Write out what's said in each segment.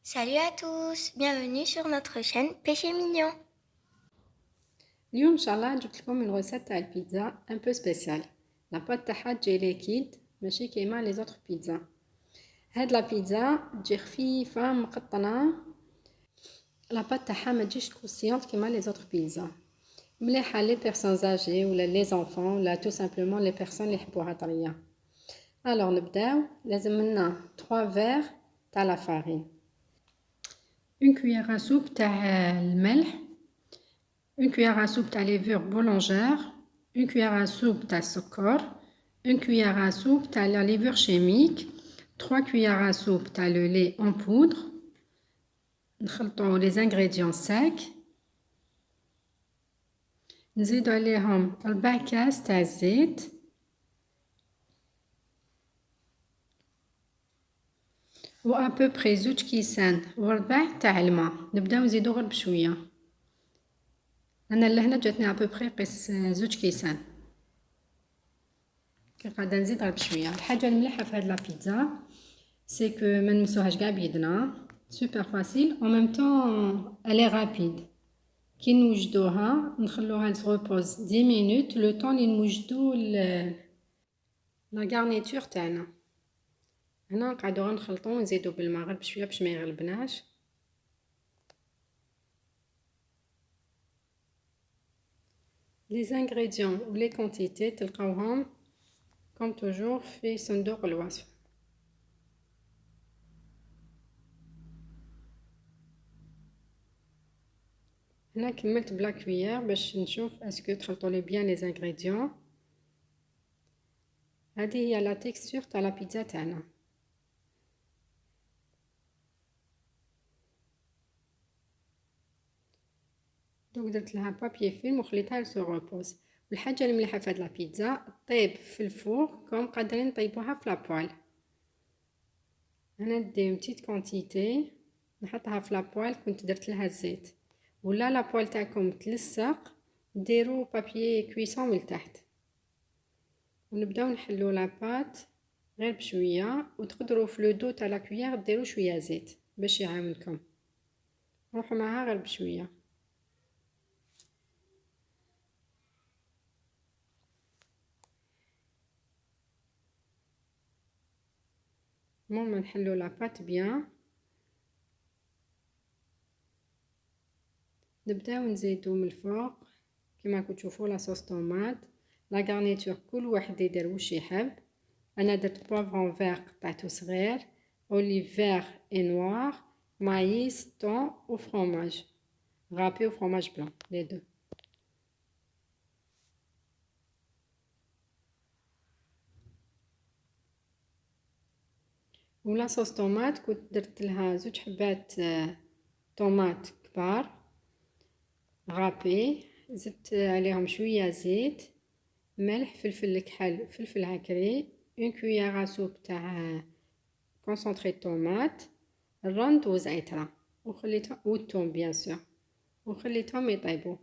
Salut à tous, bienvenue sur notre chaîne Péché Mignon. اليوم ان شاء الله جبت لكم une recette تاع البيتزا un peu spéciale. لا بات تاعها تجي ليكيد ماشي كيما لي زوطخ بيتزا. هاد لا بيتزا تجي خفيفه مقطنه. لا بات تاعها ما تجيش كروسيونط كيما لي زوطخ بيتزا. مليحه لي بيرسون زاجي ولا لي زونفون ولا تو سامبلومون لي بيرسون اللي يحبوها طريه. الوغ نبداو. لازم لنا 3 فيغ تاع لا فارين، une cuillère à soupe تاع الملح، une cuillère à soupe de levure boulangère, une cuillère à soupe de sucre, une cuillère à soupe de la levure chimique, 3 cuillères à soupe de le lait en poudre. نخلطوا les ingrédients secs. نزيدوا عليهم 4 كاس تاع الزيت و à peu près 2 كيسان وربع تاع الماء. نبداو نزيدو غير بشويه. انا لهنا جاتني à peu près قيس 2 كيسان. قاعده نزيد غير بشويه. الحاجه المليحه في هاد لا بيتزا سي كو ما نمسوهاش كاع بيدنا، سوبر فاسيل او ميم طون الي رابيد. كي نوجدوها نخلوها تغوبوز 10 مينوت لو طون لي نوجدو لا غارنيتور تاعنا. هنا نقعدو غير نخلطو ونزيدو بالماء غير بشويه باش ما يغلبناش. لي زانغريديون و لي كونتيتي تلقاوهم كوم توجور في صندوق الوصف. هنا كملت بلا كويير باش نشوف اسكو تخلطوا لي بيان لي زانغريديون. هذه هي لا تيكستور تاع لا بيتزا تاعنا. دونك درت لها بابي فيلم وخليتها سو روبوز. والحاجه المليحه في هاد لا بيتزا طيب في الفور كوم قادرين نطيبوها في لابوال. انا ندي اون بتيت كونتيتي نحطها في لابوال كنت درت لها الزيت، ولا لابوال تاعكم تلصق ديروا بابي كويسون من تحت. ونبداو نحلو لاباط غير بشويه، وتقدروا في لو دو تاع لا كويير ديروا شويه زيت باش يعاونكم. روحوا معها غير بشويه. المهم نحلو لاباط بيان. نبداو نزيدو من الفوق كما راكم تشوفوا لا صوص طوماط. لا غارنيتور كل واحد يدير واش يحب. انا درت بوفرون فير قطعته صغير، اوليف فير اي نوار، مايس، طون و فرomage غابي و فرomage بلون لي دو. ولا صوص طوماط كنت درت لها 2 حبات طوماط كبار غابي، زدت عليهم شويه زيت، ملح، فلفل كحل، فلفل عكري، اون كويير سوب تاع كونسونطري طوماط، الرند وزعترة وخليتهم والثوم بيان سور وخليتهم يطيبوا.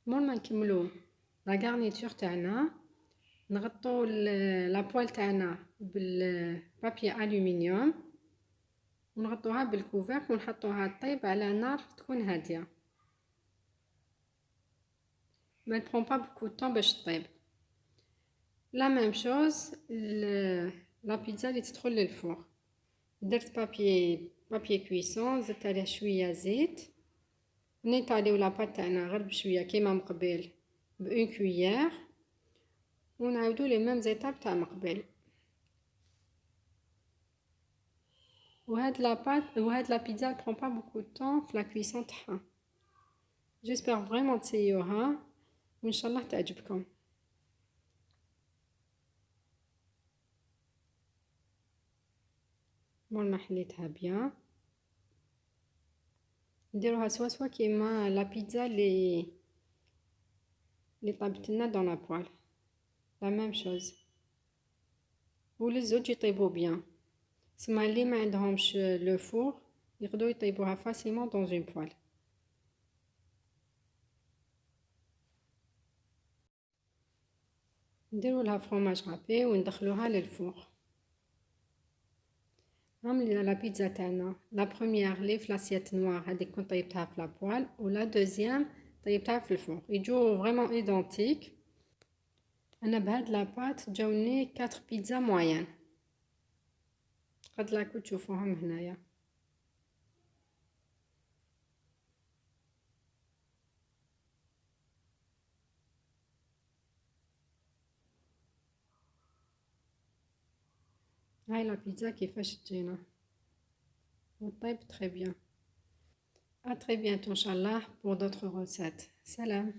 مور ما نكملو لا غارنيتور تاعنا نغطو لابوال تاعنا بالبابي الومنيوم ونغطوها بالكوفرت ونحطوها طيب على نار تكون هاديه. ما تبرون با بوكو طون باش طيب. لا ميم شوز لا بيتزا اللي تدخل للفور. درت بابي كويسون، زدت عليه شويه زيت، نيطاليو لاباط تاعنا غير بشويه كيما مقبل بون كويير، ونعاودو لي ميم زيتاب تاع مقبل. وهاد la pâte وهاد la pizza elle prend pas beaucoup de temps في la cuisson تاعها. J'espère vraiment تسيوها وإن شاء الله تعجبكم. مولنا حليتها بيان. نديروها سوا كيما لا بيتزا اللي طابت لنا dans la poêle. La même chose. وللزوج يطيبوا بيان. سما اللي ما عندهمش لو فور يقدروا يطيبوها facilement dans une poêle. نديروا لها فرomage رابي وندخلوها للفور. هام لا بيتزا تاعنا. لا بروميير لي في لاسيت نوار هذيك كنت طيبتها في لابوال ولا دوزيام طيبتها في الفور. يجوا فريمون ايدونتيك. انا بهاد لاباط جاوني 4 بيتزا موين. قد راكم تشوفوهم هنايا. هاي لا بيتزا كيفاش تجينا وطيب très bien. À très bientôt, Inch'Allah, pour d'autres recettes. Salam.